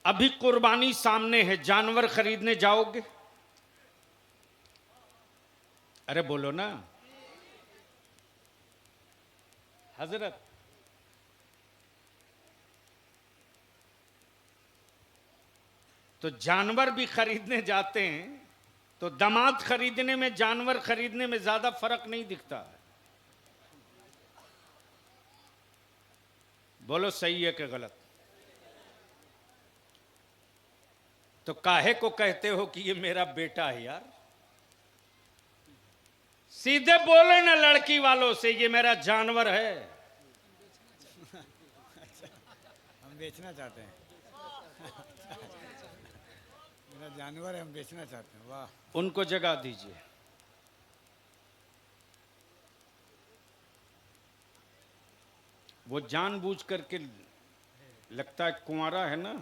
अभी कुर्बानी सामने है, जानवर खरीदने जाओगे? अरे बोलो ना हजरत। तो जानवर भी खरीदने जाते हैं, तो दामाद खरीदने में जानवर खरीदने में ज्यादा फर्क नहीं दिखता है। बोलो सही है कि गलत? तो काहे को कहते हो कि ये मेरा बेटा है यार? सीधे बोले ना लड़की वालों से, ये मेरा जानवर है। हम बेचना चाहते हैं। मेरा जानवर है, हम बेचना चाहते हैं। वाह। उनको जगह दीजिए। वो जानबूझ करके लगता है कुंवारा है ना।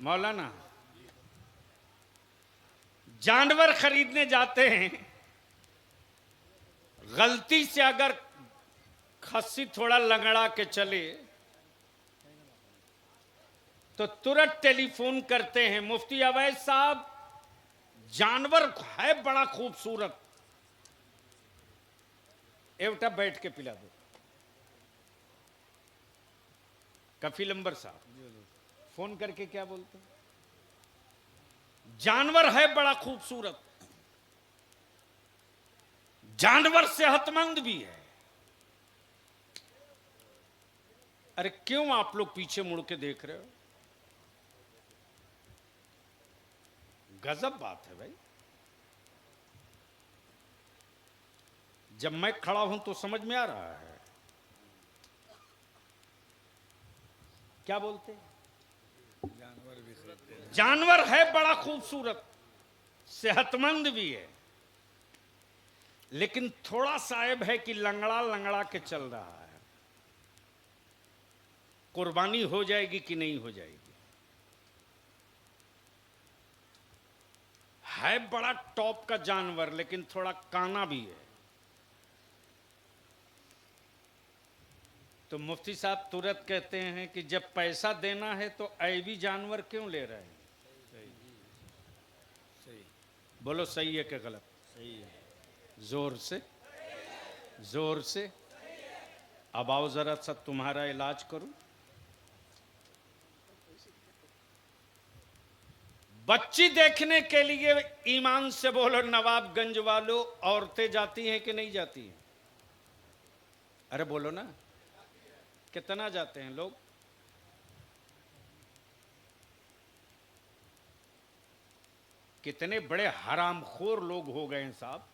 मौलाना, जानवर खरीदने जाते हैं, गलती से अगर खस्सी थोड़ा लंगड़ा के चले तो तुरंत टेलीफोन करते हैं, मुफ्ती अवैध साहब जानवर है बड़ा खूबसूरत, एवटा बैठ के पिला दो। कफील अंबर साहब फोन करके क्या बोलते हैं? जानवर है बड़ा खूबसूरत, जानवर सेहतमंद भी है। अरे क्यों आप लोग पीछे मुड़ के देख रहे हो? गजब बात है भाई। जब मैं खड़ा हूं तो समझ में आ रहा है। क्या बोलते हैं? जानवर भी खरीदते हैं। जानवर है बड़ा खूबसूरत, सेहतमंद भी है, लेकिन थोड़ा सा ऐब है कि लंगड़ा लंगड़ा के चल रहा है। कुर्बानी हो जाएगी कि नहीं हो जाएगी? है बड़ा टॉप का जानवर, लेकिन थोड़ा काना भी है। तो मुफ्ती साहब तुरंत कहते हैं कि जब पैसा देना है तो ऐबी जानवर क्यों ले रहे हैं? सही। बोलो सही है कि गलत? सही है। जोर से, जोर से। अब आओ जरा सा तुम्हारा इलाज करूं। बच्ची देखने के लिए ईमान से बोलो नवाबगंज वालों, औरतें जाती हैं कि नहीं जाती हैं? अरे बोलो ना, कितना जाते हैं लोग? कितने बड़े हरामखोर लोग हो गए हैं साहब।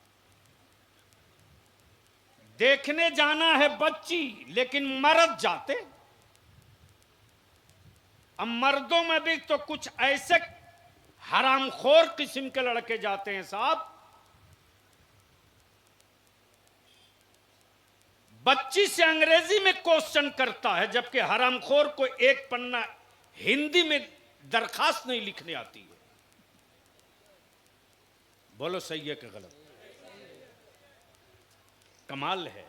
देखने जाना है बच्ची, लेकिन मर्द जाते। अब मर्दों में भी तो कुछ ऐसे हरामखोर किस्म के लड़के जाते हैं साहब। बच्ची से अंग्रेजी में क्वेश्चन करता है, जबकि हरामखोर को एक पन्ना हिंदी में दरखास्त नहीं लिखने आती है। बोलो सही है कि गलत? कमाल है।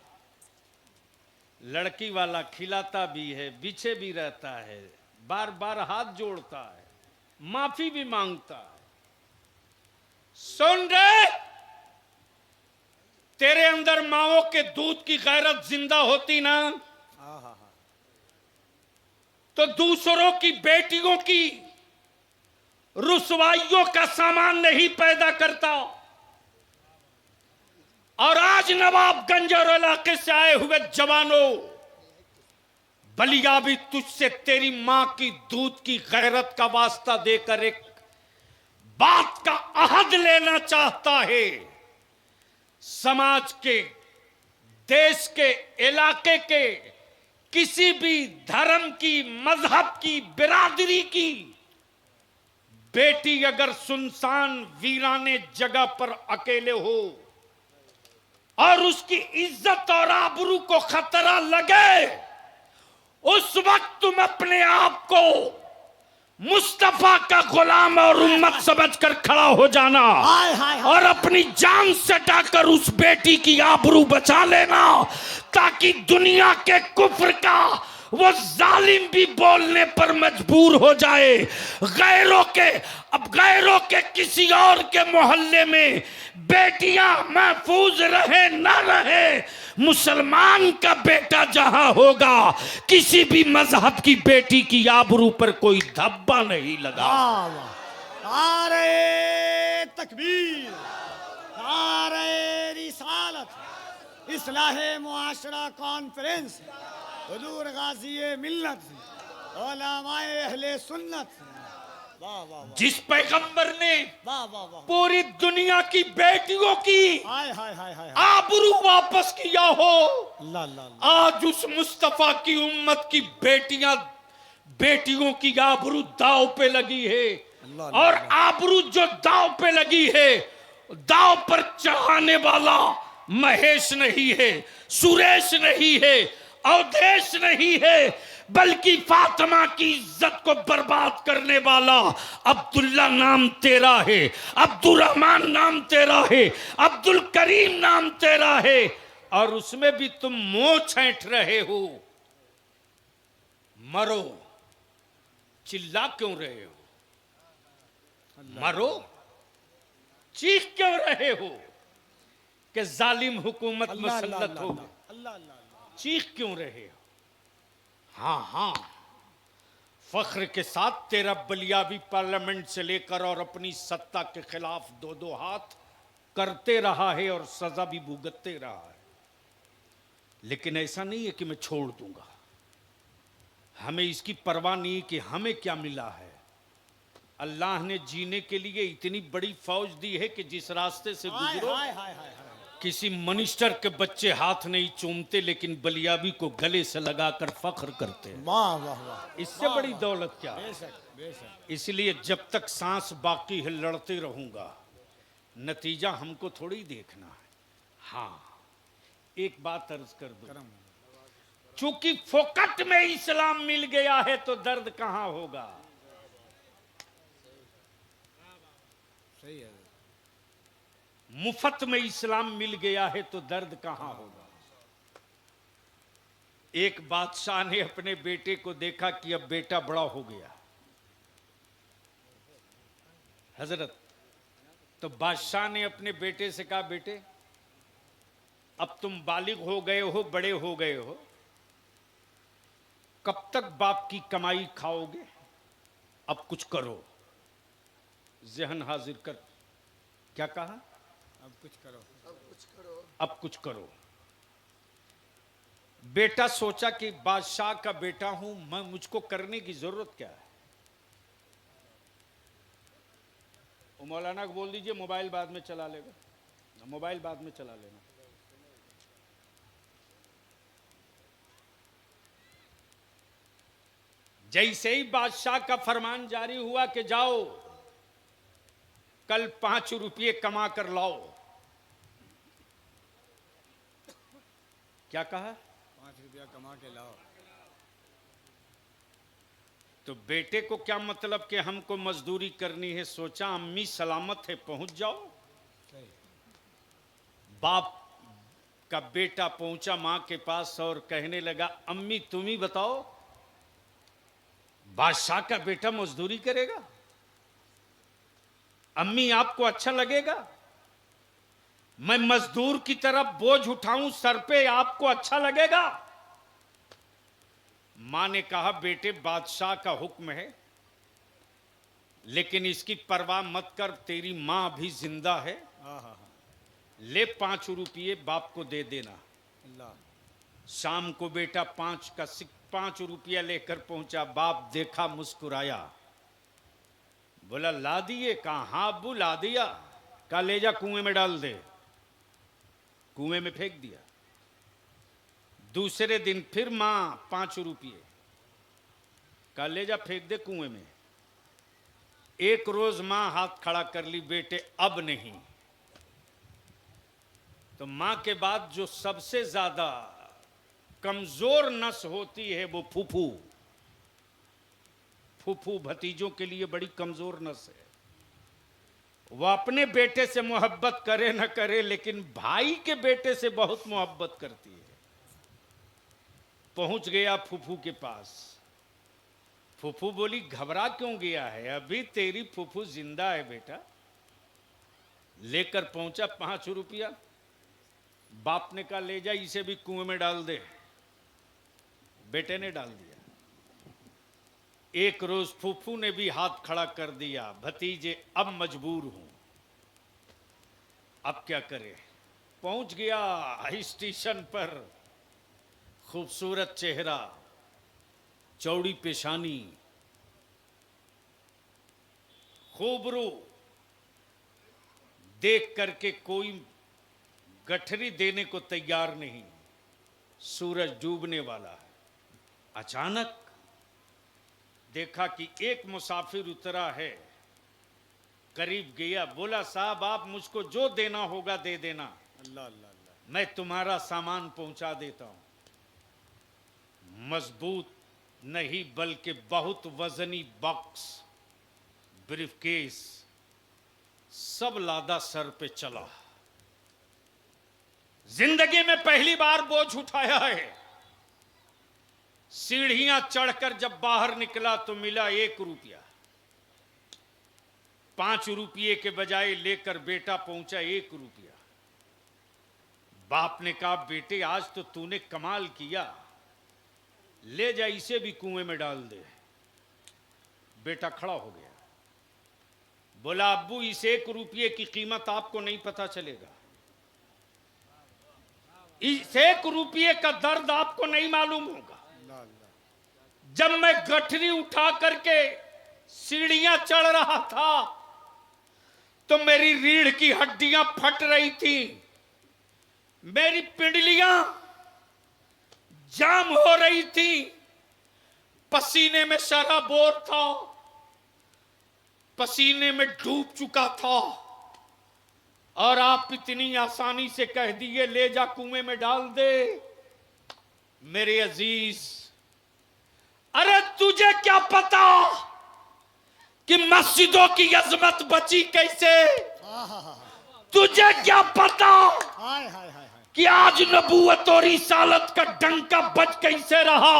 लड़की वाला खिलाता भी है, पीछे भी रहता है, बार बार हाथ जोड़ता है, माफी भी मांगता है। सुन रे, तेरे अंदर माओ के दूध की गैरत जिंदा होती ना, तो दूसरों की बेटियों की रुसवाइयों का सामान नहीं पैदा करता। और आज नवाबगंज और इलाके से आए हुए जवानों, बलिया भी तुझसे तेरी मां की दूध की गैरत का वास्ता देकर एक बात का अहद लेना चाहता है। समाज के, देश के, इलाके के किसी भी धर्म की, मजहब की, बिरादरी की बेटी अगर सुनसान वीराने जगह पर अकेले हो और उसकी इज्जत और आबरू को खतरा लगे, उस वक्त तुम अपने आप को मुस्तफा का गुलाम और उम्मत समझकर खड़ा हो जाना हाय हाय हाय। और अपनी जान सटाकर उस बेटी की आबरू बचा लेना, ताकि दुनिया के कुफ्र का वो जालिम भी बोलने पर मजबूर हो जाए। गैरों के किसी और के मोहल्ले में बेटियां महफूज रहे ना रहे, मुसलमान का बेटा जहां होगा किसी भी मजहब की बेटी की आबरू पर कोई धब्बा नहीं लगा। वाह वाह। नारे तकबीर, नारे रिसालत, इस्लाहे मुआशरा कॉन्फ्रेंस, हुजूर गाज़ी मिल्लत, उलमाए अहले सुन्नत। वाह वाह वाह। जिस पैगंबर ने वाह वाह वाह। पूरी दुनिया की बेटियों की हाय हाय हाय हाय। आबरू वापस किया हो, अल्लाह अल्लाह अल्लाह। आज उस मुस्तफा की उम्मत की बेटियों की आबरू दाव पे लगी है। अल्लाह, और आबरू जो दाव पे लगी है, दाव पर चढ़ाने वाला महेश नहीं है, सुरेश नहीं है, अवधेश नहीं है, बल्कि फातिमा की इज्जत को बर्बाद करने वाला अब्दुल्ला नाम तेरा है, अब्दुल रहमान नाम तेरा है, अब्दुल करीम नाम तेरा है, और उसमें भी तुम मुंह छेंट रहे हो। मरो, चिल्ला क्यों रहे हो? मरो, चीख क्यों रहे हो कि जालिम हुकूमत मुसल्लत हो? अल्लाह अल्लाह। चीख क्यों रहे हो? हाँ हाँ, फख्र के साथ तेरा बलिया भी पार्लियामेंट से लेकर और अपनी सत्ता के खिलाफ दो दो हाथ करते रहा है और सजा भी भुगतते रहा है, लेकिन ऐसा नहीं है कि मैं छोड़ दूंगा। हमें इसकी परवाह नहीं कि हमें क्या मिला है। अल्लाह ने जीने के लिए इतनी बड़ी फौज दी है कि जिस रास्ते से गुजरो हाय हाय हाय हाय। किसी मिनिस्टर के बच्चे हाथ नहीं चूमते, लेकिन बलियाबी को गले से लगाकर फख्र करते हैं। वाह वाह वाह। इससे बड़ी दौलत क्या है? बेशक बेशक। इसलिए जब तक सांस बाकी है लड़ते रहूंगा, नतीजा हमको थोड़ी देखना है। हाँ, एक बात अर्ज कर दूं, चूंकि फोकट में इस्लाम मिल गया है तो दर्द कहां होगा? सही है। मुफ्त में इस्लाम मिल गया है तो दर्द कहां होगा? एक बादशाह ने अपने बेटे को देखा कि अब बेटा बड़ा हो गया हजरत, तो बादशाह ने अपने बेटे से कहा, बेटे अब तुम बालिग हो गए हो, बड़े हो गए हो, कब तक बाप की कमाई खाओगे? अब कुछ करो। जहन हाजिर कर, क्या कहा? अब कुछ करो। अब कुछ करो। बेटा सोचा कि बादशाह का बेटा हूं मैं, मुझको करने की जरूरत क्या है? वो मौलाना को बोल दीजिए मोबाइल बाद में चला लेगा, मोबाइल बाद में चला लेना। जैसे ही बादशाह का फरमान जारी हुआ कि जाओ कल 5 रुपये कमा कर लाओ, क्या कहा? 5 रुपया कमा के लाओ। तो बेटे को क्या मतलब कि हमको मजदूरी करनी है? सोचा अम्मी सलामत है, पहुंच जाओ। सही। बाप का बेटा पहुंचा मां के पास और कहने लगा, अम्मी तुम ही बताओ, बादशाह का बेटा मजदूरी करेगा? अम्मी आपको अच्छा लगेगा? मैं मजदूर की तरफ बोझ उठाऊं सर पे, आपको अच्छा लगेगा? मां ने कहा, बेटे बादशाह का हुक्म है, लेकिन इसकी परवाह मत कर, तेरी मां भी जिंदा है। हाँ हाँ हाँ। ले 5 रुपये बाप को दे देना। अल्लाह। शाम को बेटा 5 रुपया लेकर पहुंचा। बाप देखा, मुस्कुराया, बोला ला दिए? कहा हाँ अब्बू ला दिया। कहा ले जा कुएं में डाल दे। कुएं में फेंक दिया। दूसरे दिन फिर मां 5 रुपये, कहा ले जा फेंक दे कुएं में। एक रोज मां हाथ खड़ा कर ली, बेटे अब नहीं। तो मां के बाद जो सबसे ज्यादा कमजोर नस होती है वो फूफू। फूफू भतीजों के लिए बड़ी कमजोर नस है। वो अपने बेटे से मोहब्बत करे न करे, लेकिन भाई के बेटे से बहुत मोहब्बत करती है। पहुंच गया फूफू के पास। फूफू बोली घबरा क्यों गया है, अभी तेरी फूफू जिंदा है बेटा। लेकर पहुंचा 5 रुपया। बाप ने कहा ले जा, इसे भी कुएं में डाल दे। बेटे ने डाल दिया। एक रोज फूफू ने भी हाथ खड़ा कर दिया, भतीजे अब मजबूर हूं, अब क्या करे। पहुंच गया स्टेशन पर। खूबसूरत चेहरा, चौड़ी पेशानी, खूबरू, देख करके कोई गठरी देने को तैयार नहीं। सूरज डूबने वाला है। अचानक देखा कि एक मुसाफिर उतरा है। करीब गया, बोला साहब आप मुझको जो देना होगा दे देना, अल्लाह अल्लाह अल्लाह। मैं तुम्हारा सामान पहुंचा देता हूं। मजबूत नहीं बल्कि बहुत वजनी बॉक्स, ब्रीफकेस, सब लादा सर पे चला। जिंदगी में पहली बार बोझ उठाया है। सीढ़ियां चढ़कर जब बाहर निकला तो मिला 1 रुपया। 5 रुपये के बजाय लेकर बेटा पहुंचा 1 रुपया। बाप ने कहा बेटे आज तो तूने कमाल किया, ले जा इसे भी कुएं में डाल दे। बेटा खड़ा हो गया, बोला अब्बू इस 1 रुपये की कीमत आपको नहीं पता चलेगा, इस 1 रुपये का दर्द आपको नहीं मालूम होगा। अल्लाह अल्लाह। जब मैं गठरी उठा करके सीढ़ियां चढ़ रहा था तो मेरी रीढ़ की हड्डियां फट रही थी, मेरी पिंडलियां जाम हो रही थी, पसीने में शराबोर था, पसीने में डूब चुका था, और आप इतनी आसानी से कह दिए ले जा कुएं में डाल दे। मेरे अजीज, अरे तुझे क्या पता कि मस्जिदों की अजमत बची कैसे? तुझे क्या पता हाय हाय हाय हाय। कि आज नबूवत और रिसालत का डंका बज कैसे रहा?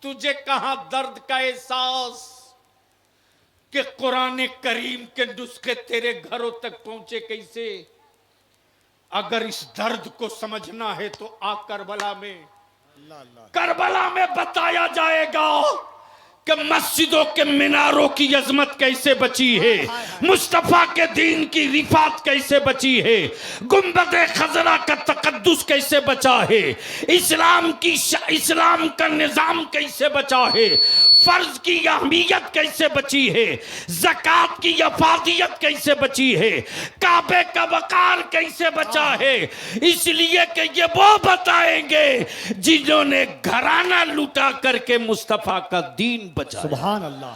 तुझे कहां दर्द का एहसास कि कुरान करीम के नुस्खे तेरे घरों तक पहुंचे कैसे? अगर इस दर्द को समझना है तो आ करबला में। अल्लाह अल्लाह। करबला में बताया जाएगा कि मस्जिदों के मिनारों की अजमत कैसे बची है, मुस्तफा के दीन की रिफात कैसे बची है, गुंबद खजरा का तकद्दुस कैसे बचा है, इस्लाम का निजाम कैसे बचा है, फर्ज की अहमियत कैसे बची है, ज़कात की अफादियत कैसे बची है, काबे का वकार कैसे बचा है। इसलिए कि ये वो बताएंगे जिन्होंने घराना लुटा करके मुस्तफा का दीन बचाया। सुभान अल्लाह।